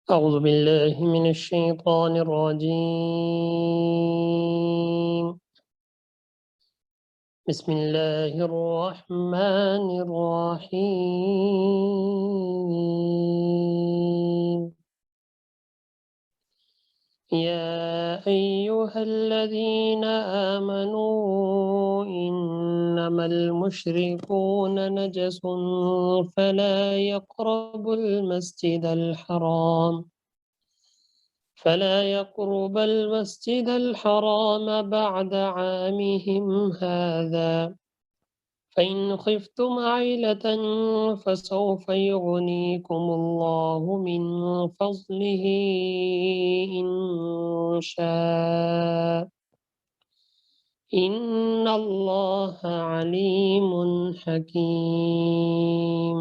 أعوذ بالله من الشيطان الرجيم بسم الله الرحمن الرحيم يا أيها الذين آمنوا إنما المشركون نجس فلا يقربوا المسجد الحرام بعد عامهم هذا فإن خفتم عيلة فسوف يغنيكم الله من فضله إن شاء إن الله عليم حكيم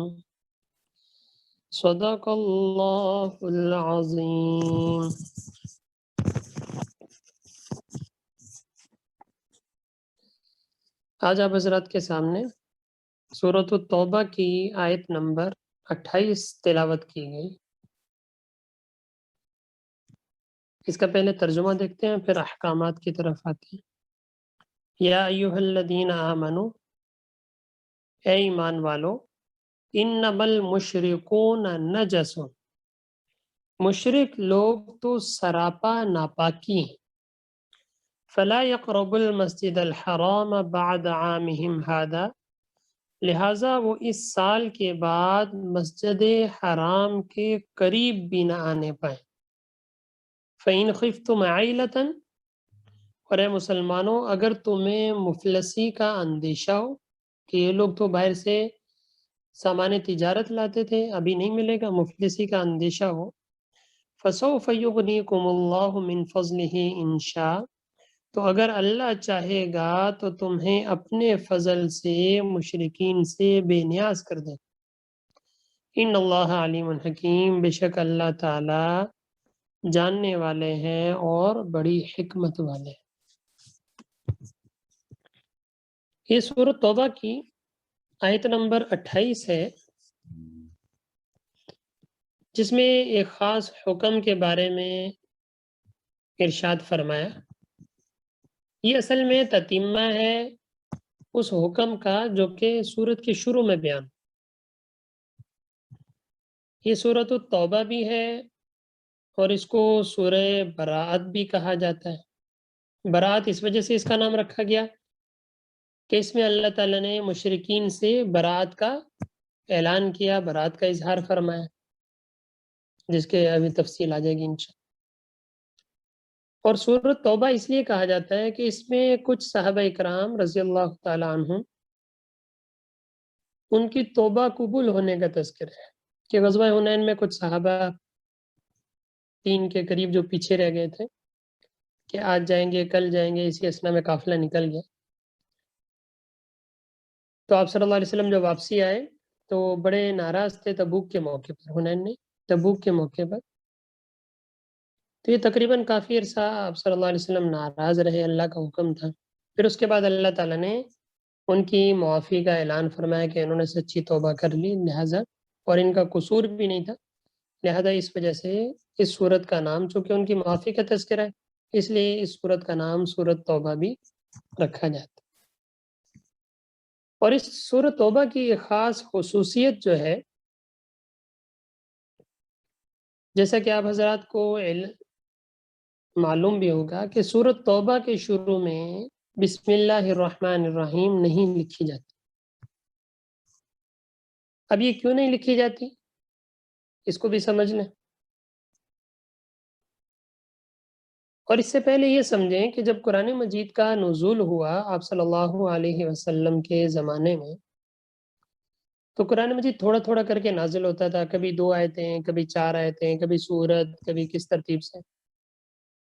صدق اللہ العظیم۔ آج آپ حضرات کے سامنے سورۃ التوبہ کی آیت نمبر 28 تلاوت کی گئی۔ اس کا پہلے ترجمہ دیکھتے ہیں، پھر احکامات کی طرف آتے ہیں۔ یا ایھا الذین آمنو، اے ایمان والو، انما المشرکون نجس، مشرک لوگ تو سراپا ناپاکی ہیں۔ فلا يقرب المسجد الحرام بعد عامهم هذا، لہٰذا وہ اس سال کے بعد مسجد حرام کے قریب بھی نہ آنے پائیں۔ فإن خفتم عیلۃ، اور اے مسلمانوں اگر تمہیں مفلسی کا اندیشہ ہو کہ یہ لوگ تو باہر سے سامان تجارت لاتے تھے، ابھی نہیں ملے گا، مفلسی کا اندیشہ ہو، فسوف یغنیکم اللہ من فضلہ ان شاء، تو اگر اللہ چاہے گا تو تمہیں اپنے فضل سے مشرکین سے بے نیاز کر دے۔ ان اللہ علیم حکیم، بے شک اللہ تعالی جاننے والے ہیں اور بڑی حکمت والے ہیں۔ یہ سورۃ توبہ کی آیت نمبر 28 ہے، جس میں ایک خاص حکم کے بارے میں ارشاد فرمایا۔ یہ اصل میں تتمہ ہے اس حکم کا جو کہ سورت کے شروع میں بیان۔ یہ سورۃ التوبہ بھی ہے اور اس کو سورہ براءت بھی کہا جاتا ہے۔ براءت اس وجہ سے اس کا نام رکھا گیا کہ اس میں اللہ تعالیٰ نے مشرکین سے براءت کا اعلان کیا، براءت کا اظہار فرمایا، جس کے ابھی تفصیل آ جائے گی انشاءاللہ۔ اور سورۃ توبہ اس لیے کہا جاتا ہے کہ اس میں کچھ صحابہ اکرام رضی اللہ تعالیٰ عنہم، ان کی توبہ قبول ہونے کا تذکرہ ہے کہ غزوہ حنین میں کچھ صحابہ 3 کے قریب جو پیچھے رہ گئے تھے کہ آج جائیں گے کل جائیں گے، اسی اثنا میں قافلہ نکل گیا، تو آپ صلی اللہ علیہ وسلم جب واپسی آئے تو بڑے ناراض تھے تبوک کے موقع پر، حنین نہیں، تبوک کے موقع پر۔ تو یہ تقریباً کافی عرصہ آپ صلی اللہ علیہ وسلم ناراض رہے، اللہ کا حکم تھا۔ پھر اس کے بعد اللہ تعالیٰ نے ان کی معافی کا اعلان فرمایا کہ انہوں نے سچی توبہ کر لی، لہٰذا اور ان کا قصور بھی نہیں تھا، لہذا اس وجہ سے اس سورت کا نام، چونکہ ان کی معافی کا تذکرہ ہے، اس لیے اس سورت کا نام سورۃ توبہ بھی رکھا جاتا ہے۔ اور اس سورۃ توبہ کی ایک خاص خصوصیت جو ہے، جیسا کہ آپ حضرات کو معلوم بھی ہوگا کہ سورۃ توبہ کے شروع میں بسم اللہ الرحمن الرحیم نہیں لکھی جاتی۔ اب یہ کیوں نہیں لکھی جاتی، اس کو بھی سمجھ لیں۔ اور اس سے پہلے یہ سمجھیں کہ جب قرآن مجید کا نزول ہوا آپ صلی اللہ علیہ وسلم کے زمانے میں، تو قرآن مجید تھوڑا تھوڑا کر کے نازل ہوتا تھا، کبھی 2 آیتیں، کبھی 4 آیتیں، کبھی سورت، کبھی کس ترتیب سے۔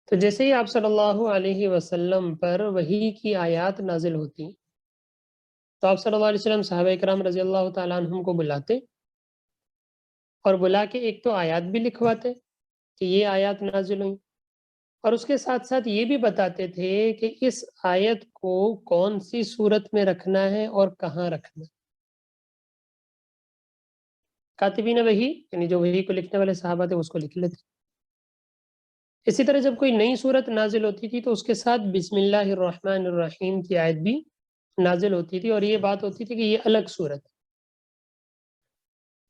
تو جیسے ہی آپ صلی اللہ علیہ وسلم پر وحی کی آیات نازل ہوتی تو آپ صلی اللہ علیہ وسلم صحابہ اکرام رضی اللہ تعالیٰ عنہم کو بلاتے اور بلا کے ایک تو آیات بھی لکھواتے کہ یہ آیات نازل ہوئیں، اور اس کے ساتھ ساتھ یہ بھی بتاتے تھے کہ اس آیت کو کون سی صورت میں رکھنا ہے اور کہاں رکھنا ہے۔ کاتبین وحی یعنی جو وحی کو لکھنے والے صحابہ تھے اس کو لکھ لیتے. اسی طرح جب کوئی نئی صورت نازل ہوتی تھی تو اس کے ساتھ بسم اللہ الرحمن الرحیم کی آیت بھی نازل ہوتی تھی، اور یہ بات ہوتی تھی کہ یہ الگ صورت ہے،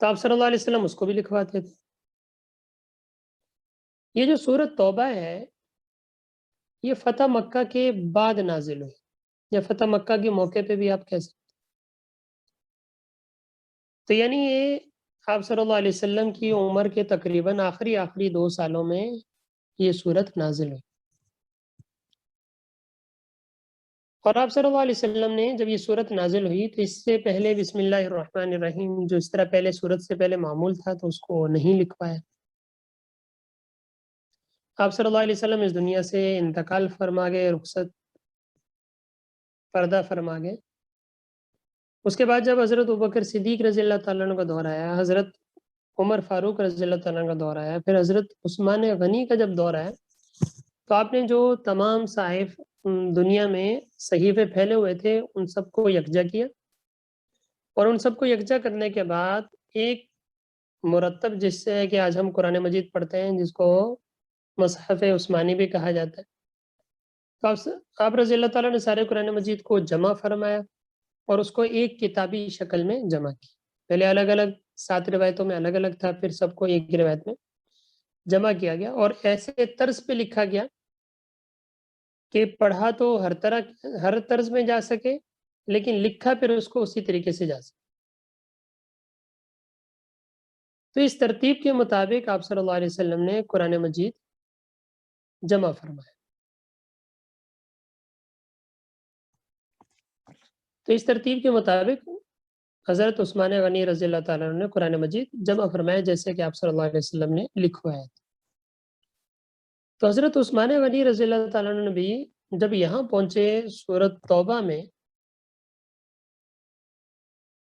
تو آپ صلی اللہ علیہ وسلم اس کو بھی لکھواتے تھے. یہ جو سورت توبہ ہے یہ فتح مکہ کے بعد نازل ہوئی، یا فتح مکہ کے موقع پہ بھی آپ کہہ سکتے. تو یعنی یہ آپ صلی اللہ علیہ وسلم کی عمر کے تقریباً آخری 2 سالوں میں یہ صورت نازل ہوئی. اور آپ صلی اللہ علیہ وسلم نے جب یہ صورت نازل ہوئی تو اس سے پہلے بسم اللہ الرحمن الرحیم جو اس طرح پہلے صورت سے پہلے معمول تھا تو اس کو نہیں لکھوایا. آپ صلی اللہ علیہ وسلم اس دنیا سے انتقال فرما گئے، رخصت پردہ فرما گئے. اس کے بعد جب حضرت ابوبکر صدیق رضی اللہ تعالیٰ عنہ کا دور آیا، حضرت عمر فاروق رضی اللہ تعالیٰ عنہ کا دور آیا، پھر حضرت عثمان غنی کا جب دور آیا تو آپ نے جو تمام صحائف دنیا میں صحیفے پھیلے ہوئے تھے ان سب کو یکجا کیا، اور ان سب کو یکجا کرنے کے بعد ایک مرتب، جس سے ہے کہ آج ہم قرآن مجید پڑھتے ہیں جس کو مصحف عثمانی بھی کہا جاتا ہے، تو آپ رضی اللہ تعالیٰ نے سارے قرآن مجید کو جمع فرمایا اور اس کو ایک کتابی شکل میں جمع کی. پہلے الگ الگ 7 روایتوں میں الگ الگ تھا، پھر سب کو ایک روایت میں جمع کیا گیا، اور ایسے طرز پہ لکھا گیا کہ پڑھا تو ہر طرز میں جا سکے، لیکن لکھا پھر اس کو اسی طریقے سے جا سکے. تو اس ترتیب کے مطابق آپ صلی اللہ علیہ وسلم نے قرآن مجید جمع فرمایا. تو اس ترتیب کے مطابق حضرت عثمان غنی رضی اللہ تعالیٰ عنہ نے قرآن مجید جمع فرمایا جیسے کہ آپ صلی اللہ علیہ وسلم نے لکھوایا تھا. تو حضرت عثمان غنی رضی اللہ تعالیٰ عنہ نے بھی جب یہاں پہنچے سورت توبہ میں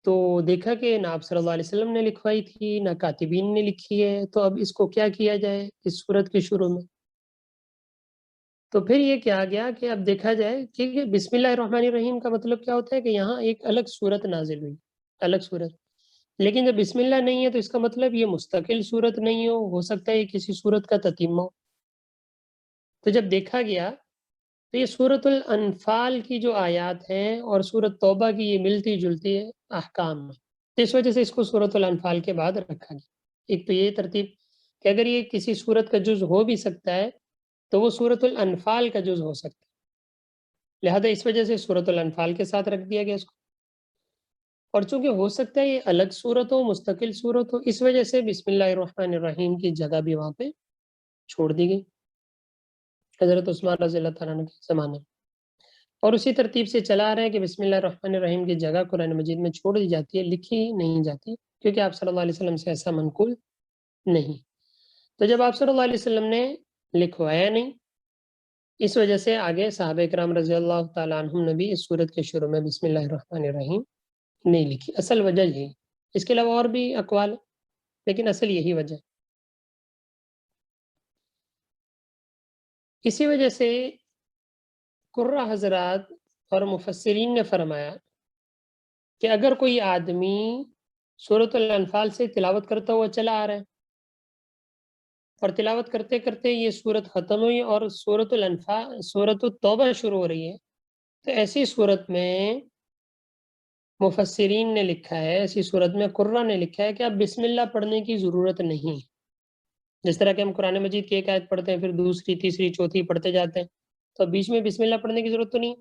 تو دیکھا کہ نہ آپ صلی اللہ علیہ وسلم نے لکھوائی تھی نہ کاتبین نے لکھی ہے، تو اب اس کو کیا کیا جائے اس سورت کے شروع میں. تو پھر یہ کیا گیا کہ اب دیکھا جائے کہ بسم اللہ الرحمن الرحیم کا مطلب کیا ہوتا ہے کہ یہاں ایک الگ صورت نازل ہوئی، الگ صورت. لیکن جب بسم اللہ نہیں ہے تو اس کا مطلب یہ مستقل صورت نہیں ہو سکتا ہے یہ کسی صورت کا تتمہ ہو. تو جب دیکھا گیا تو یہ سورۃ الانفال کی جو آیات ہیں اور سورۃ توبہ کی یہ ملتی جلتی ہے احکام میں، تو اس وجہ سے اس کو سورۃ الانفال کے بعد رکھا گیا. ایک تو یہ ترتیب کہ اگر یہ کسی صورت کا جز ہو بھی سکتا ہے تو وہ سورۃ الانفال کا جز ہو سکتا ہے، لہذا اس وجہ سے سورۃ الانفال کے ساتھ رکھ دیا گیا اس کو. اور چونکہ ہو سکتا ہے یہ الگ صورت ہو، مستقل صورت ہو، اس وجہ سے بسم اللہ الرحمن الرحیم کی جگہ بھی وہاں پہ چھوڑ دی گئی حضرت عثمان رضی اللہ تعالیٰ عنہ کے زمانے میں. اور اسی ترتیب سے چلا آ رہا ہے کہ بسم اللہ الرحمن الرحیم کی جگہ قرآن مجید میں چھوڑ دی جاتی ہے، لکھی نہیں جاتی، کیونکہ آپ صلی اللہ علیہ وسلم سے ایسا منقول نہیں. تو جب آپ صلی اللہ علیہ وسلم نے لکھوایا نہیں، اس وجہ سے آگے صحابہ کرام رضی اللہ تعالیٰ عنہم نے بھی اس صورت کے شروع میں بسم اللہ الرحمن الرحیم نہیں لکھی. اصل وجہ یہی، اس کے علاوہ اور بھی اقوال، لیکن اصل یہی وجہ. اسی وجہ سے قرہ حضرات اور مفسرین نے فرمایا کہ اگر کوئی آدمی سورۃ الانفال سے تلاوت کرتا ہوا چلا آ رہا ہے اور تلاوت کرتے کرتے یہ سورت ختم ہوئی اور سورۃ التوبہ شروع ہو رہی ہے، تو ایسی صورت میں مفسرین نے لکھا ہے، ایسی صورت میں قرہ نے لکھا ہے کہ اب بسم اللہ پڑھنے کی ضرورت نہیں. جس طرح کہ ہم قرآن مجید کی ایک آیت پڑھتے ہیں پھر دوسری تیسری چوتھی پڑھتے جاتے ہیں، تو بیچ میں بسم اللہ پڑھنے کی ضرورت تو نہیں.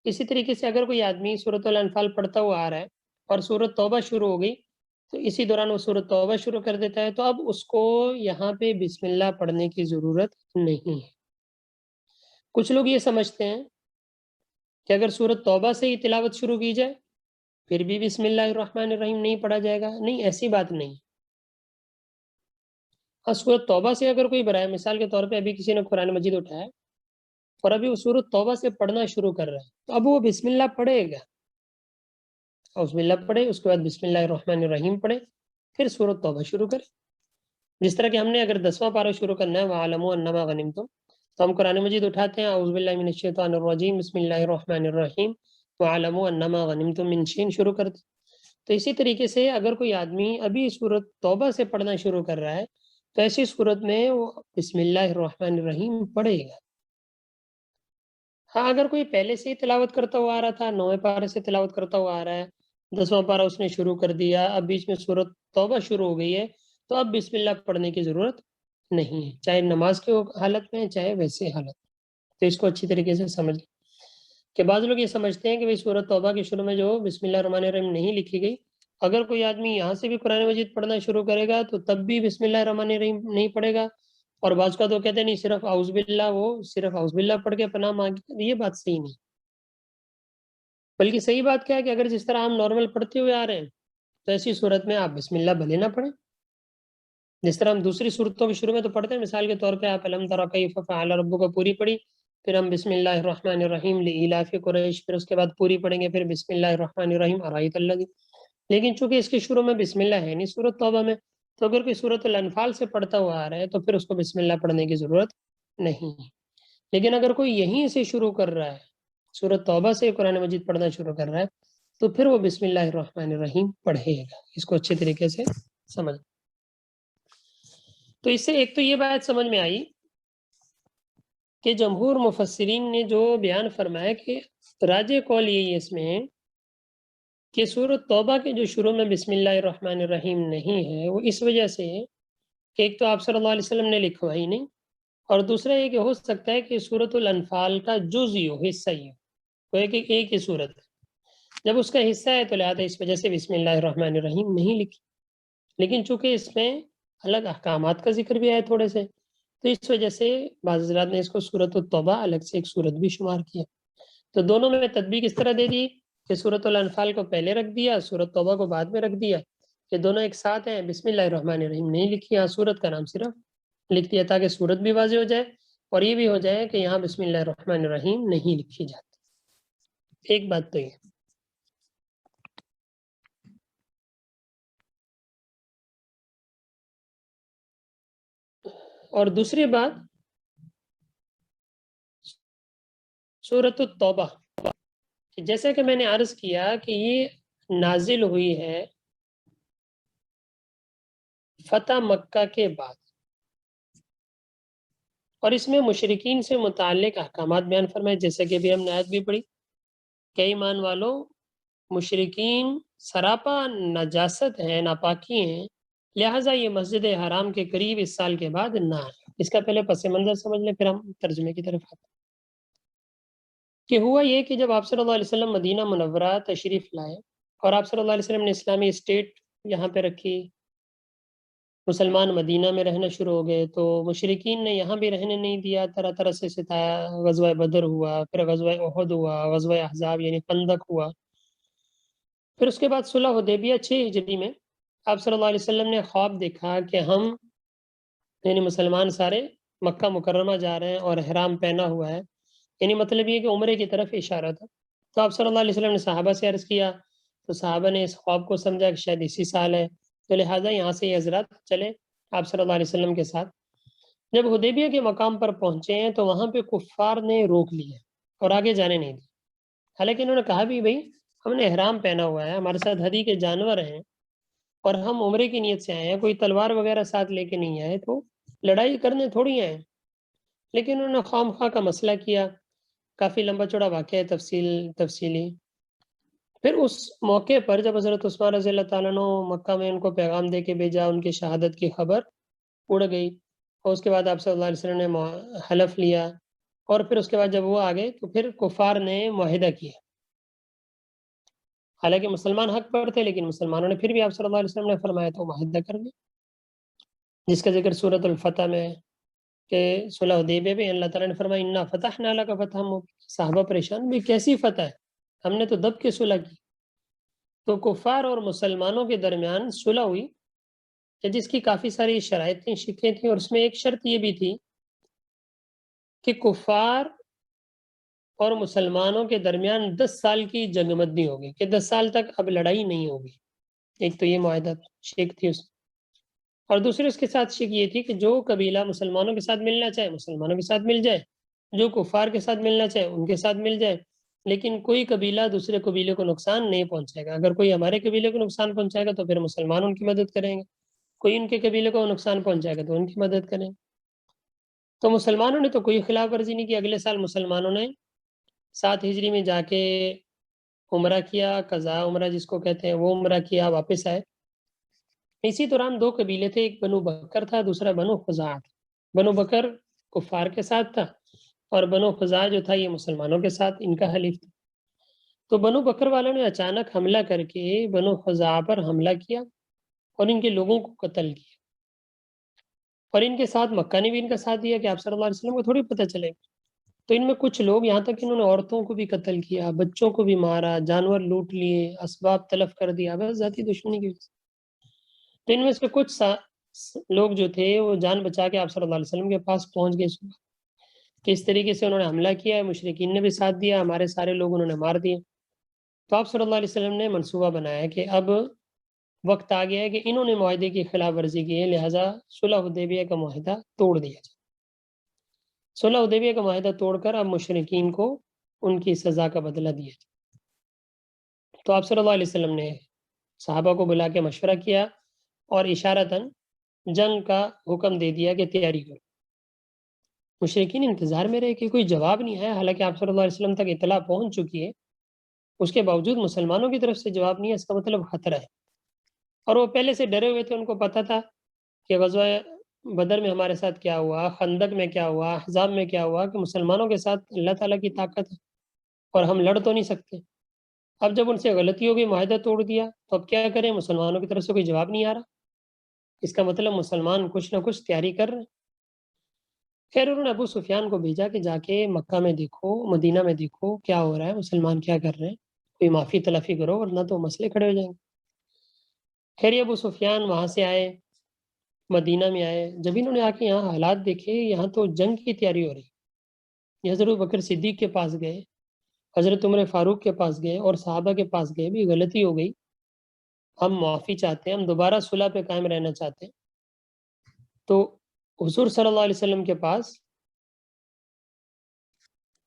اسی طریقے سے اگر کوئی آدمی سورۃ الانفال پڑھتا ہوا آ رہا ہے اور سورۃ توبہ شروع ہو گئی تو اسی دوران وہ سورۃ توبہ شروع کر دیتا ہے، تو اب اس کو یہاں پہ بسم اللہ پڑھنے کی ضرورت نہیں ہے. کچھ لوگ یہ سمجھتے ہیں کہ اگر سورۃ توبہ سے ہی تلاوت شروع کی جائے پھر بھی بسم اللہ الرحمن الرحیم نہیں پڑھا جائے گا. نہیں، ایسی بات نہیں. اور سورۃ توبہ سے اگر کوئی برائے مثال کے طور پہ ابھی کسی نے قرآن مجید اٹھایا اور ابھی وہ سورۃ توبہ سے پڑھنا شروع کر رہا ہے تو اب وہ بسم اللہ پڑھے گا، اور بسم اللہ پڑھے، اس کے بعد بسم اللہ الرحمن الرحیم پڑھے، پھر سورۃ توبہ شروع کرے. جس طرح کہ ہم نے اگر 10واں پارہ شروع کرنا ہے وَعَلَمُوا أَنَّمَا غَنِمْتُمْ، تو ہم قرآن مجید اٹھاتے ہیں اعوذ باللہ من الشیطان الرجیم بسم اللہ الرحمن الرحیم وَعَلَمُوا أَنَّمَا غَنِمْتُمْ من شین شروع کرتے. تو اسی طریقے سے اگر کوئی آدمی ابھی سورۃ توبہ سے پڑھنا شروع کر رہا ہے تو ایسی صورت میں وہ بسم اللہ الرحمن الرحیم پڑھے گا۔ ہاں اگر کوئی پہلے سے ہی تلاوت کرتا ہوا آ رہا تھا، 9ویں پارے سے تلاوت کرتا ہوا آ رہا ہے، 10واں پارہ اس نے شروع کر دیا، اب بیچ میں سورۃ توبہ شروع ہو گئی ہے، تو اب بسم اللہ پڑھنے کی ضرورت نہیں ہے، چاہے نماز کی حالت میں چاہے ویسے حالت میں۔ تو اس کو اچھی طریقے سے سمجھ لیں کہ بعض لوگ یہ سمجھتے ہیں کہ سورۃ توبہ کے شروع میں جو بسم اللہ الرحمن الرحیم نہیں لکھی گئی، اگر کوئی آدمی یہاں سے بھی قرآن مجید پڑھنا شروع کرے گا تو تب بھی بسم اللہ الرحمن الرحیم نہیں پڑھے گا، اور بعض کا تو کہتے ہیں نہیں صرف اعوذ باللہ، وہ صرف اعوذ باللہ پڑھ کے پناہ مانگی، یہ بات صحیح نہیں، بلکہ صحیح بات کیا ہے کہ اگر جس طرح ہم نارمل پڑھتے ہوئے آ رہے ہیں تو ایسی صورت میں آپ بسم اللہ بھلے نہ پڑھیں، جس طرح ہم دوسری صورتوں کے شروع میں تو پڑھتے ہیں، مثال کے طور پہ آپ الم تر کیف فعل ربک پوری پڑھی، پھر ہم بسم اللہ الرحمن الرحیم لإلاف قریش، پھر اس کے بعد پوری پڑھیں گے، پھر بسم اللہ الرحمن الرحیم ارایت الذی، لیکن چونکہ اس کے شروع میں بسم اللہ ہے نہیں سورۃ توبہ میں، تو اگر کوئی سورۃ الانفال سے پڑھتا ہوا آ رہا ہے تو پھر اس کو بسم اللہ پڑھنے کی ضرورت نہیں ہے۔ لیکن اگر کوئی یہیں سے شروع کر رہا ہے، سورۃ توبہ سے قرآن مجید پڑھنا شروع کر رہا ہے، تو پھر وہ بسم اللہ الرحمن الرحیم پڑھے گا۔ اس کو اچھے طریقے سے سمجھ، تو اس سے ایک تو یہ بات سمجھ میں آئی کہ جمہور مفسرین نے جو بیان فرمایا کہ راجح قول یہی ہے اس میں کہ سورۃ توبہ کے جو شروع میں بسم اللہ الرحمن الرحیم نہیں ہے، وہ اس وجہ سے ہے کہ ایک تو آپ صلی اللہ علیہ وسلم نے لکھوائی نہیں، اور دوسرا یہ کہ ہو سکتا ہے کہ سورۃ الانفال کا جز ہی ہو، حصہ ہی ہو، ایک ہی صورت ہے، جب اس کا حصہ ہے تو لہٰذا اس وجہ سے بسم اللہ الرحمن الرحیم نہیں لکھی، لیکن چونکہ اس میں الگ احکامات کا ذکر بھی ہے تھوڑے سے، تو اس وجہ سے بعض حضرات نے اس کو سورۃ التوبہ الگ سے ایک سورت بھی شمار کیا۔ تو دونوں میں تطبیق اس طرح دے دی کہ سورۃ الانفال کو پہلے رکھ دیا، سورۃ توبہ کو بعد میں رکھ دیا، کہ دونوں ایک ساتھ ہیں، بسم اللہ الرحمن الرحیم نہیں لکھی، یہاں سورت کا نام صرف لکھ دیا تاکہ سورت بھی واضح ہو جائے اور یہ بھی ہو جائے کہ یہاں بسم اللہ الرحمن الرحیم نہیں لکھی جاتی۔ ایک بات تو یہ، اور دوسری بات سورۃ التوبہ، جیسا کہ میں نے عرض کیا کہ یہ نازل ہوئی ہے فتح مکہ کے بعد، اور اس میں مشرکین سے متعلق احکامات بیان فرمائے، جیسے کہ ابھی ہم نے آیت بھی پڑھی کہ ایمان والوں، مشرکین سراپا نجاست ہیں، ناپاکی ہیں، لہٰذا یہ مسجد حرام کے قریب اس سال کے بعد نہ آئے۔ اس کا پہلے پس منظر سمجھ لیں، پھر ہم ترجمے کی طرف آتے ہیں کہ ہوا یہ کہ جب آپ صلی اللہ علیہ وسلم مدینہ منورہ تشریف لائے اور آپ صلی اللہ علیہ وسلم نے اسلامی اسٹیٹ یہاں پہ رکھی، مسلمان مدینہ میں رہنا شروع ہو گئے، تو مشرکین نے یہاں بھی رہنے نہیں دیا، طرح طرح سے ستایا، غزوہ بدر ہوا، پھر غزوہ احد ہوا، غزوہ احزاب یعنی خندق ہوا، پھر اس کے بعد صلح حدیبیہ 6 ہجری میں آپ صلی اللہ علیہ وسلم نے خواب دیکھا کہ ہم یعنی مسلمان سارے مکہ مکرمہ جا رہے ہیں اور احرام پہنا ہوا ہے، یعنی مطلب یہ کہ عمرے کی طرف اشارہ تھا۔ تو آپ صلی اللہ علیہ وسلم نے صحابہ سے عرض کیا، تو صحابہ نے اس خواب کو سمجھا کہ شاید اسی سال ہے، تو لہٰذا یہاں سے یہ حضرات چلے آپ صلی اللہ علیہ وسلم کے ساتھ۔ جب حدیبیہ کے مقام پر پہنچے ہیں تو وہاں پہ کفار نے روک لیا اور آگے جانے نہیں دیا، حالانکہ انہوں نے کہا بھی بھائی ہم نے احرام پہنا ہوا ہے، ہمارے ساتھ ہدی کے جانور ہیں اور ہم عمرے کی نیت سے آئے ہیں، کوئی تلوار وغیرہ ساتھ لے کے نہیں آئے، تو لڑائی کرنے تھوڑی آئے، لیکن انہوں نے خواہ مخواہ کا مسئلہ کیا، کافی لمبا چوڑا واقعہ ہے، تفصیلی۔ پھر اس موقع پر جب حضرت عثمان رضی اللہ تعالیٰ عنہ مکہ میں ان کو پیغام دے کے بھیجا، ان کی شہادت کی خبر اڑ گئی، اور اس کے بعد آپ صلی اللہ علیہ وسلم نے حلف لیا، اور پھر اس کے بعد جب وہ آ گئے تو پھر کفار نے معاہدہ کیا، حالانکہ مسلمان حق پر تھے لیکن مسلمانوں نے پھر بھی آپ صلی اللہ علیہ وسلم نے فرمایا تو معاہدہ کر دیا، جس کا ذکر سورۃ الفتح میں ہے کہ صلح حدیبیہ میں اللہ تعالیٰ نے فرمایا انا فتحنا لک فتحا مبینا، صحابہ پریشان بھی کیسی فتح ہے، ہم نے تو دب کے صلح کی۔ تو کفار اور مسلمانوں کے درمیان صلح ہوئی کہ جس کی کافی ساری شرائط تھیں، شکیں تھیں، اور اس میں ایک شرط یہ بھی تھی کہ کفار اور مسلمانوں کے درمیان 10 سال کی جنگ بندی ہوگی، کہ 10 سال تک اب لڑائی نہیں ہوگی، ایک تو یہ معاہدہ شک تھی اس میں، اور دوسری اس کے ساتھ شک یہ تھی کہ جو قبیلہ مسلمانوں کے ساتھ ملنا چاہے مسلمانوں کے ساتھ مل جائے، جو کفار کے ساتھ ملنا چاہے ان کے ساتھ مل جائے، لیکن کوئی قبیلہ دوسرے قبیلے کو نقصان نہیں پہنچائے گا. اگر کوئی ہمارے قبیلے کو نقصان پہنچائے گا تو پھر مسلمان ان کی مدد کریں گے, کوئی ان کے قبیلے کو نقصان پہنچائے گا تو ان کی مدد کریں گے. تو مسلمانوں نے تو کوئی خلاف ورزی نہیں کی. اگلے سال مسلمانوں نے 7 ہجری میں جا کے عمرہ کیا, قضاء عمرہ جس کو کہتے ہیں, وہ عمرہ کیا, واپس آئے. اسی دوران 2 قبیلے تھے, ایک بنو بکر تھا, دوسرا بنو خزاع تھا. بنو بکر کفار کے ساتھ تھا اور بنو خزاع جو تھا یہ مسلمانوں کے ساتھ ان کا حلیف تھا. تو بنو بکر والوں نے اچانک حملہ کر کے بنو خزاع پر حملہ کیا اور ان کے لوگوں کو قتل کیا. اور ان کے ساتھ مکہ نے بھی ان کا ساتھ دیا کہ آپ صلی اللہ علیہ وسلم کو تھوڑی پتہ چلے. تو ان میں کچھ لوگ یہاں تک انہوں نے عورتوں کو بھی قتل کیا, بچوں کو بھی مارا, جانور لوٹ لیے, اسباب تلف کر دیا, بس ذاتی دشمنی کی وجہ سے. تو ان میں سے کچھ لوگ جو تھے وہ جان بچا کے آپ صلی اللہ علیہ وسلم کے پاس پہنچ گئے صبح. کس طریقے سے انہوں نے حملہ کیا ہے, مشرکین نے بھی ساتھ دیا, ہمارے سارے لوگ انہوں نے مار دیے. تو آپ صلی اللہ علیہ وسلم نے منصوبہ بنایا کہ اب وقت آ گیا ہے کہ انہوں نے معاہدے کی خلاف ورزی کی ہے, لہٰذا صلح حدیبیہ کا معاہدہ توڑ دیا جائے. صلح حدیبیہ کا معاہدہ توڑ کر اب مشرکین کو ان کی سزا کا بدلہ دیا جائے. تو آپ صلی اللہ علیہ وسلم نے صحابہ کو بلا کے مشورہ کیا اور اشارتاً جنگ کا حکم دے دیا کہ تیاری کرو. مشرکین انتظار میں رہے کہ کوئی جواب نہیں آیا, حالانکہ آپ صلی اللہ علیہ وسلم تک اطلاع پہنچ چکی ہے. اس کے باوجود مسلمانوں کی طرف سے جواب نہیں ہے, اس کا مطلب خطرہ ہے. اور وہ پہلے سے ڈرے ہوئے تھے, ان کو پتہ تھا کہ غزوہ بدر میں ہمارے ساتھ کیا ہوا, خندق میں کیا ہوا, احزاب میں کیا ہوا, کہ مسلمانوں کے ساتھ اللہ تعالیٰ کی طاقت ہے اور ہم لڑ تو نہیں سکتے. اب جب ان سے غلطی ہو گئی, معاہدہ توڑ دیا, تو اب کیا کریں, مسلمانوں کی طرف سے کوئی جواب نہیں آ رہا. اس کا مطلب مسلمان کچھ نہ کچھ تیاری کر رہے ہیں. خیر انہوں نے ابو سفیان کو بھیجا کہ جا کے مکہ میں دیکھو, مدینہ میں دیکھو کیا ہو رہا ہے, مسلمان کیا کر رہے ہیں, کوئی معافی تلافی کرو ورنہ تو مسئلے کھڑے ہو جائیں گے. خیر ابو سفیان وہاں سے آئے, مدینہ میں آئے. جب انہوں نے آ کے یہاں حالات دیکھے, یہاں تو جنگ کی تیاری ہو رہی. یہ حضرت بکر صدیق کے پاس گئے, حضرت عمر فاروق کے پاس گئے اور صحابہ کے پاس گئے, بھی غلطی ہو گئی, ہم معافی چاہتے ہیں, ہم دوبارہ صلح پہ قائم رہنا چاہتے ہیں. تو حضور صلی اللہ علیہ وسلم کے پاس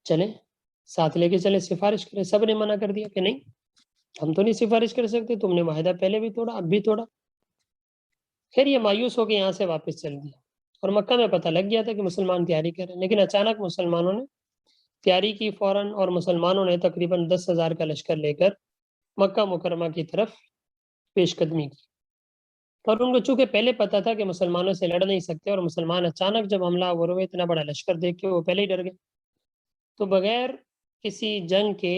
چلیں, ساتھ لے کے چلے, سفارش کریں. سب نے منع کر دیا کہ نہیں, ہم تو نہیں سفارش کر سکتے, تم نے معاہدہ پہلے بھی توڑا, اب بھی توڑا. پھر یہ مایوس ہو کے یہاں سے واپس چل دیا. اور مکہ میں پتہ لگ گیا تھا کہ مسلمان تیاری کر رہے ہیں, لیکن اچانک مسلمانوں نے تیاری کی فوراً, اور مسلمانوں نے تقریباً 10,000 کا لشکر لے کر مکہ مکرمہ کی طرف پیش قدمی کی. اور ان کو چونکہ پہلے پتہ تھا کہ مسلمانوں سے لڑ نہیں سکتے, اور مسلمان اچانک جب حملہ آور ہوئے, اتنا بڑا لشکر دیکھ کے وہ پہلے ہی ڈر گئے. تو بغیر کسی جنگ کے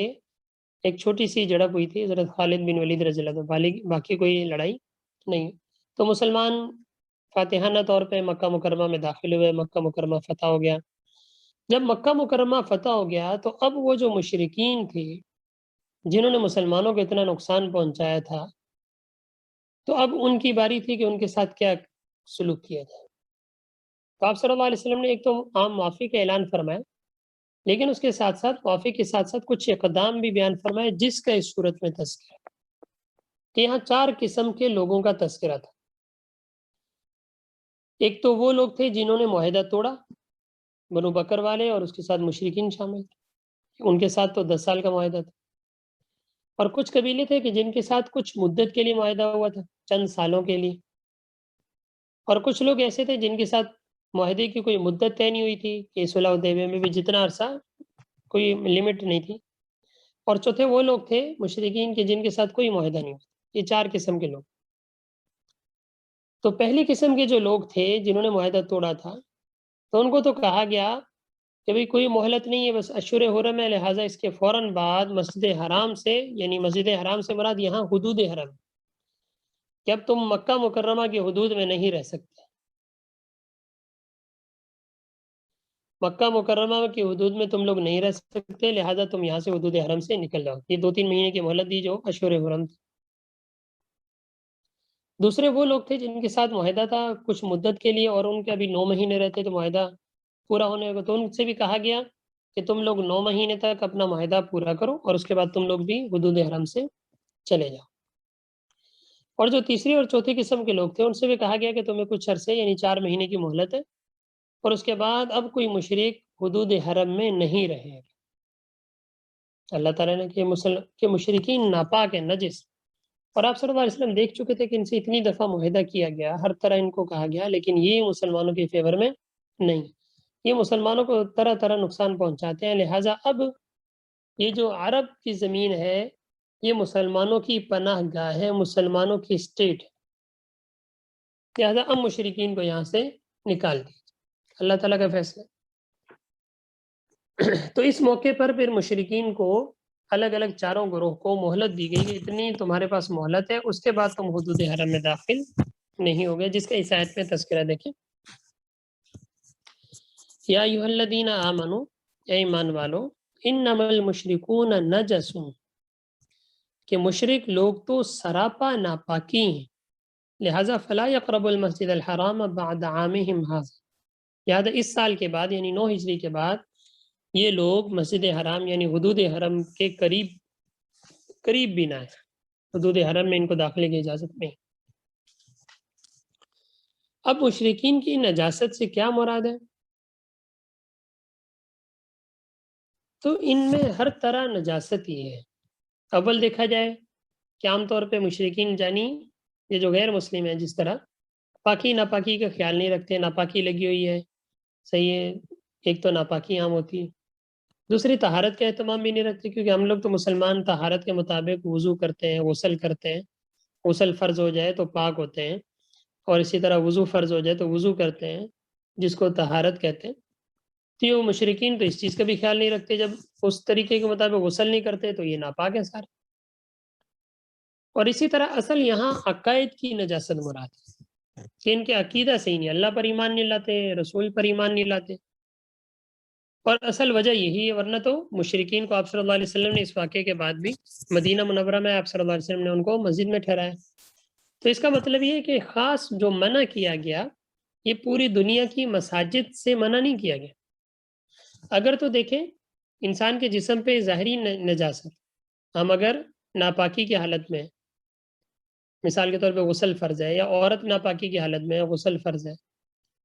ایک چھوٹی سی جھڑپ ہوئی تھی حضرت خالد بن ولید رضی اللہ عنہ, باقی کوئی لڑائی نہیں. تو مسلمان فاتحانہ طور پہ مکہ مکرمہ میں داخل ہوئے, مکہ مکرمہ فتح ہو گیا. جب مکہ مکرمہ فتح ہو گیا تو اب وہ جو مشرکین تھے جنہوں نے مسلمانوں کو اتنا نقصان پہنچایا تھا, تو اب ان کی باری تھی کہ ان کے ساتھ کیا سلوک کیا جائے. تو آپ صلی اللہ علیہ وسلم نے ایک تو عام معافی کا اعلان فرمایا, لیکن اس کے ساتھ ساتھ معافی کے ساتھ ساتھ کچھ اقدام بھی بیان فرمائے, جس کا اس صورت میں تذکرہ کہ یہاں 4 قسم کے لوگوں کا تذکرہ تھا. ایک تو وہ لوگ تھے جنہوں نے معاہدہ توڑا, بنو بکر والے, اور اس کے ساتھ مشرکین شامل تھے, ان کے ساتھ تو 10 سال کا معاہدہ تھا. اور کچھ قبیلے تھے کہ جن کے ساتھ کچھ مدت کے لیے معاہدہ ہوا تھا, چند سالوں کے لیے. اور کچھ لوگ ایسے تھے جن کے ساتھ معاہدے کی کوئی مدت طے نہیں ہوئی تھی, کہ صلح حدیبیہ میں بھی جتنا عرصہ, کوئی لمٹ نہیں تھی. اور چوتھے وہ لوگ تھے مشرکین کے جن کے ساتھ کوئی معاہدہ نہیں ہوا. یہ 4 قسم کے لوگ. تو پہلی قسم کے جو لوگ تھے جنہوں نے معاہدہ توڑا تھا, تو ان کو تو کہا گیا کہ بھئی کوئی مہلت نہیں ہے, بس اشہر حرم ہے, لہٰذا اس کے فوراً بعد مسجد حرام سے, یعنی مسجد حرام سے مراد یہاں حدود حرم, کہ اب تم مکہ مکرمہ کی حدود میں نہیں رہ سکتے, مکہ مکرمہ کی حدود میں تم لوگ نہیں رہ سکتے, لہٰذا تم یہاں سے حدود حرم سے نکل جاؤ. یہ 2-3 مہینے کی مہلت دی جو اشہر حرم تھی. دوسرے وہ لوگ تھے جن کے ساتھ معاہدہ تھا کچھ مدت کے لیے, اور ان کے ابھی 9 مہینے رہتے تو معاہدہ پورا ہونے لگا, تو ان سے بھی کہا گیا کہ تم لوگ 9 مہینے تک اپنا معاہدہ پورا کرو, اور اس کے بعد تم لوگ بھی حدود حرم سے چلے جاؤ. اور جو تیسری اور چوتھی قسم کے لوگ تھے, ان سے بھی کہا گیا کہ تمہیں کچھ عرصے, یعنی 4 مہینے کی مہلت ہے, اور اس کے بعد اب کوئی مشرک حدود حرم میں نہیں رہے گا. اللہ تعالیٰ نے کہ مشرکین ناپاک ہیں، نجس، اور آپ صلی اللہ علیہ وسلم دیکھ چکے تھے کہ ان سے اتنی دفعہ معاہدہ کیا گیا، ہر طرح ان کو کہا گیا، لیکن یہ مسلمانوں کے فیور میں نہیں، یہ مسلمانوں کو طرح طرح نقصان پہنچاتے ہیں۔ لہٰذا اب یہ جو عرب کی زمین ہے یہ مسلمانوں کی پناہ گاہ ہے، مسلمانوں کی اسٹیٹ ہے، لہٰذا اب مشرکین کو یہاں سے نکال دی، اللہ تعالیٰ کا فیصلہ۔ تو اس موقع پر پھر مشرکین کو الگ الگ چاروں گروہ کو مہلت دی گئی کہ اتنی تمہارے پاس مہلت ہے، اس کے بعد تم حدود حرم میں داخل نہیں ہوگے، جس کا اس آیت میں تذکرہ دیکھیں، یا ایھا الذین آمنوا، اے ایمان والو، انما المشرکون نجس، کہ مشرک لوگ تو سراپا ناپاکی ہیں، لہذا فلا یقربوا المسجد الحرام بعد عامہم ھذا، لہذا اس سال کے بعد یعنی 9 ہجری کے بعد یہ لوگ مسجد حرام یعنی حدود حرم کے قریب بھی نہ ہے، حدود حرم میں ان کو داخلے کی اجازت نہیں۔ اب مشرکین کی نجاست سے کیا مراد ہے؟ تو ان میں ہر طرح نجاست ہی ہے۔ اول دیکھا جائے کہ عام طور پہ مشرکین جانی یہ جو غیر مسلم ہیں، جس طرح پاکی ناپاکی کا خیال نہیں رکھتے، ناپاکی لگی ہوئی ہے، صحیح ہے، ایک تو ناپاکی عام ہوتی ہے، دوسری طہارت کا اہتمام بھی نہیں رکھتے، کیونکہ ہم لوگ تو مسلمان طہارت کے مطابق وضو کرتے ہیں، غسل کرتے ہیں، غسل فرض ہو جائے تو پاک ہوتے ہیں، اور اسی طرح وضو فرض ہو جائے تو وضو کرتے ہیں، جس کو طہارت کہتے ہیں۔ تو یہ مشرکین تو اس چیز کا بھی خیال نہیں رکھتے، جب اس طریقے کے مطابق غسل نہیں کرتے تو یہ ناپاک ہے سارے۔ اور اسی طرح اصل یہاں عقائد کی نجاست مراد ہے کہ ان کے عقیدہ صحیح نہیں، اللہ پر ایمان نہیں لاتے، رسول پر ایمان نہیں لاتے، اور اصل وجہ یہی ہے، ورنہ تو مشرکین کو آپ صلی اللہ علیہ وسلم نے اس واقعے کے بعد بھی مدینہ منورہ میں آپ صلی اللہ علیہ وسلم نے ان کو مسجد میں ٹھہرایا۔ تو اس کا مطلب یہ ہے کہ خاص جو منع کیا گیا یہ پوری دنیا کی مساجد سے منع نہیں کیا گیا۔ اگر تو دیکھیں انسان کے جسم پہ ظاہری نجاست، ہم اگر ناپاکی کی حالت میں، مثال کے طور پہ غسل فرض ہے، یا عورت ناپاکی کی حالت میں غسل فرض ہے،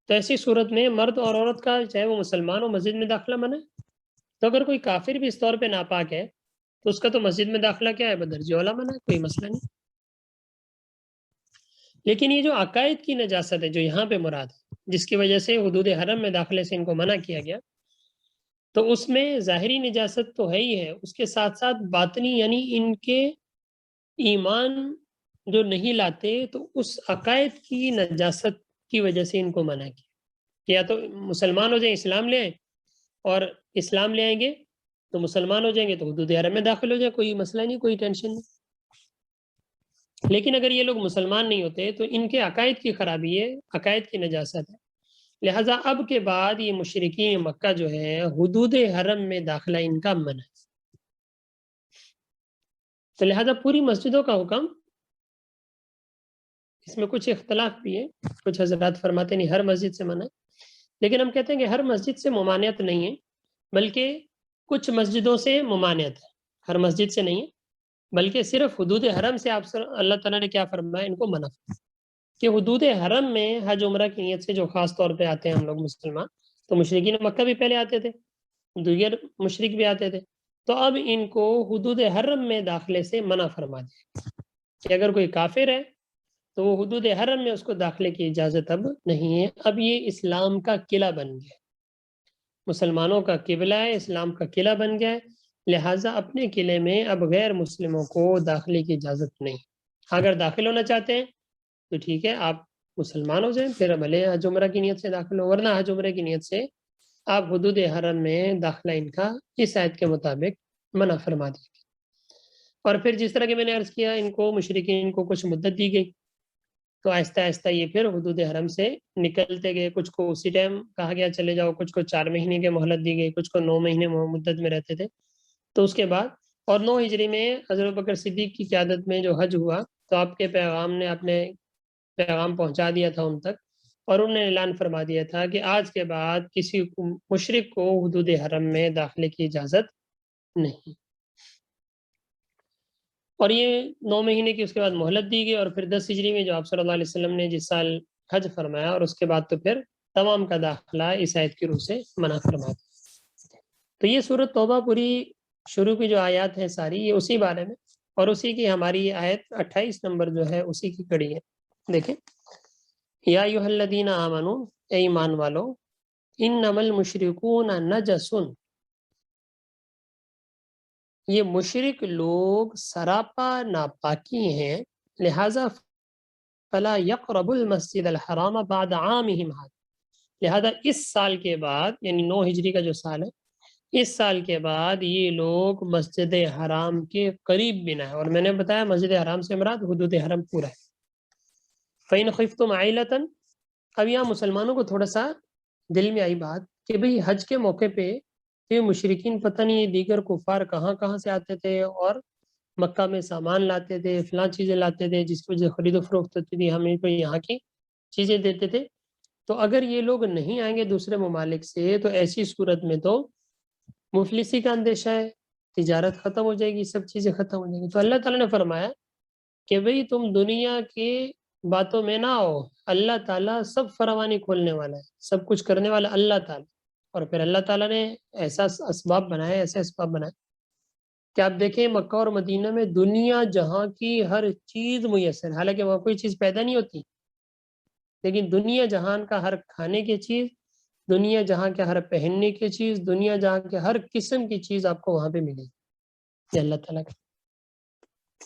تو ایسی صورت میں مرد اور عورت کا چاہے وہ مسلمان ہو مسجد میں داخلہ منع ہے۔ تو اگر کوئی کافر بھی اس طور پہ ناپاک ہے تو اس کا تو مسجد میں داخلہ کیا ہے، بدرجہ اولیٰ منع ہے، کوئی مسئلہ نہیں۔ لیکن یہ جو عقائد کی نجاست ہے جو یہاں پہ مراد ہے، جس کی وجہ سے حدود حرم میں داخلے سے ان کو منع کیا گیا، تو اس میں ظاہری نجاست تو ہے ہی ہے، اس کے ساتھ ساتھ باطنی، یعنی ان کے ایمان جو نہیں لاتے تو اس عقائد کی نجاست کی وجہ سے ان کو منع کیا کہ یا تو مسلمان ہو جائیں، اسلام لے آئیں، اور اسلام لے آئیں گے تو مسلمان ہو جائیں گے تو حدود حرم میں داخل ہو جائے، کوئی مسئلہ نہیں، کوئی ٹینشن نہیں۔ لیکن اگر یہ لوگ مسلمان نہیں ہوتے تو ان کے عقائد کی خرابی ہے، عقائد کی نجاست ہے، لہٰذا اب کے بعد یہ مشرکین مکہ جو ہے حدود حرم میں داخلہ ان کا منع ہے، تو لہٰذا پوری مسجدوں کا حکم، اس میں کچھ اختلاف بھی ہے، کچھ حضرات فرماتے نہیں ہر مسجد سے منع ہے، لیکن ہم کہتے ہیں کہ ہر مسجد سے ممانعت نہیں ہے، بلکہ کچھ مسجدوں سے ممانعت ہے، ہر مسجد سے نہیں ہے، بلکہ صرف حدود حرم سے آپ اللہ تعالیٰ نے کیا فرمایا، ان کو منع کہ حدود حرم میں حج عمرہ کی نیت سے جو خاص طور پہ آتے ہیں ہم لوگ مسلمان، تو مشرکین مکہ بھی پہلے آتے تھے، دیگر مشرک بھی آتے تھے، تو اب ان کو حدود حرم میں داخلے سے منع فرما دیا کہ اگر کوئی کافر ہے تو وہ حدود حرم میں اس کو داخلے کی اجازت اب نہیں ہے، اب یہ اسلام کا قلعہ بن گیا، مسلمانوں کا قبلہ ہے، اسلام کا قلعہ بن گیا ہے، لہٰذا اپنے قلعے میں اب غیر مسلموں کو داخلے کی اجازت نہیں۔ اگر داخل ہونا چاہتے ہیں تو ٹھیک ہے، آپ مسلمان ہو جائیں، پھر بھلے حج عمرہ کی نیت سے داخل ہو، ورنہ حج عمرہ کی نیت سے آپ حدود حرم میں داخلہ ان کا اس آیت کے مطابق منع فرما دیا گیا۔ اور پھر جس طرح کہ میں نے عرض کیا، ان کو مشرکین کو کچھ مدت دی گئی، تو آہستہ آہستہ یہ پھر حدود حرم سے نکلتے گئے، کچھ کو اسی ٹائم کہا گیا چلے جاؤ، کچھ کو 4 مہینے کے مہلت دی گئی، کچھ کو 9 مہینے مدت میں رہتے تھے، تو اس کے بعد اور 9 ہجری میں حضرت بکر صدیق کی قیادت میں جو حج ہوا تو آپ کے پیغام نے اپنے پیغام پہنچا دیا تھا ان تک، اور انہوں نے اعلان فرما دیا تھا کہ آج کے بعد کسی مشرک کو حدود حرم میں داخلے کی اجازت نہیں، اور یہ 9 مہینے کی اس کے بعد مہلت دی گئی، اور پھر 10 ہجری میں جو آپ صلی اللہ علیہ وسلم نے جس سال حج فرمایا، اور اس کے بعد تو پھر تمام کا داخلہ اس آیت کی روح سے منع فرما دیا۔ تو یہ سورۃ توبہ پوری شروع کی جو آیات ہیں ساری یہ اسی بارے میں، اور اسی کی ہماری یہ آیت 28 نمبر جو ہے اسی کی کڑی ہے. دیکھیں، یا ایھا الذین آمنو، اے ایمان والو، انما المشرکون نجس، یہ مشرک لوگ سراپا ناپاکی ہیں، لہذا فلا یقربوا المسجد الحرام بعد عامہم ھذا، لہذا اس سال کے بعد، یعنی 9 ہجری کا جو سال ہے، اس سال کے بعد یہ لوگ مسجد حرام کے قریب بھی نہ ہے. اور میں نے بتایا مسجد حرام سے مراد حدود حرم پورا ہے. فَإِنْ خِفْتُمْ عَيْلَةً، اب یہاں مسلمانوں کو تھوڑا سا دل میں آئی بات کہ بھئی حج کے موقع پہ یہ مشرکین پتہ نہیں دیگر کفار کہاں کہاں سے آتے تھے اور مکہ میں سامان لاتے تھے، فلاں چیزیں لاتے تھے جس کی وجہ سے خرید و فروخت ہوتی تھی، ہمیں کو یہاں کی چیزیں دیتے تھے. تو اگر یہ لوگ نہیں آئیں گے دوسرے ممالک سے تو ایسی صورت میں تو مفلسی کا اندیشہ ہے، تجارت ختم ہو جائے گی، سب چیزیں ختم ہو جائیں گی. تو اللہ تعالیٰ نے فرمایا کہ بھئی تم دنیا کے باتوں میں نہ آؤ، اللہ تعالیٰ سب فراوانی کھولنے والا ہے، سب کچھ کرنے والا اللہ تعالیٰ. اور پھر اللہ تعالیٰ نے ایسا اسباب بنائے، ایسے اسباب بنائے کہ آپ دیکھیں مکہ اور مدینہ میں دنیا جہاں کی ہر چیز میسر، حالانکہ وہاں کوئی چیز پیدا نہیں ہوتی، لیکن دنیا جہان کا ہر کھانے کی چیز، دنیا جہاں کے ہر پہننے کی چیز، دنیا جہاں کے ہر قسم کی چیز آپ کو وہاں پہ ملے گی. یہ اللہ تعالیٰ کا.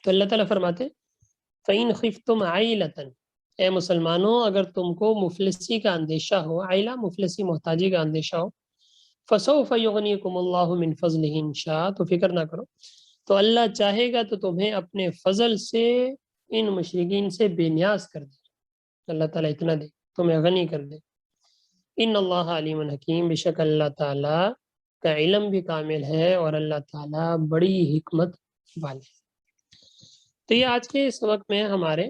تو اللہ تعالیٰ فرماتے فَإِنْ خِفْتُمْ عَيْلَةً، اے مسلمانوں اگر تم کو مفلسی کا اندیشہ ہو، عائلہ مفلسی محتاجی کا اندیشہ ہو، فَسَوْفَ يُغْنِيكُمُ اللَّهُ مِنْ فَضْلِهِ إِنْ شَاءَ، تو فکر نہ کرو، تو اللہ چاہے گا تو تمہیں اپنے فضل سے ان مشرکین سے بے نیاز کر دے. اللہ تعالیٰ اتنا دے، تمہیں غنی کر دے. ان اللہ علیم حکیم، بے شک اللہ تعالیٰ کا علم بھی کامل ہے اور اللہ تعالیٰ بڑی حکمت والے. تو یہ آج کے اس وقت میں ہمارے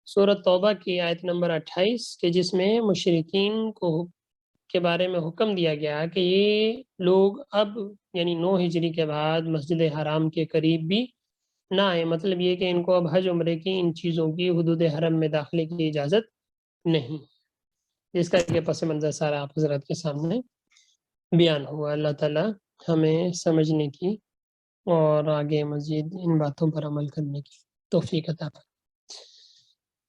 سورۃ توبہ کی آیت نمبر 28 کہ جس میں مشرکین کو کے بارے میں حکم دیا گیا کہ یہ لوگ اب یعنی 9 ہجری کے بعد مسجد حرام کے قریب بھی نہ آئے. مطلب یہ کہ ان کو اب حج عمرے کی ان چیزوں کی حدود حرم میں داخلے کی اجازت نہیں، جس کا یہ پس منظر سارا آپ حضرات کے سامنے بیان ہوا. اللہ تعالیٰ ہمیں سمجھنے کی اور آگے مزید ان باتوں پر عمل کرنے کی توفیق عطا فرمائے.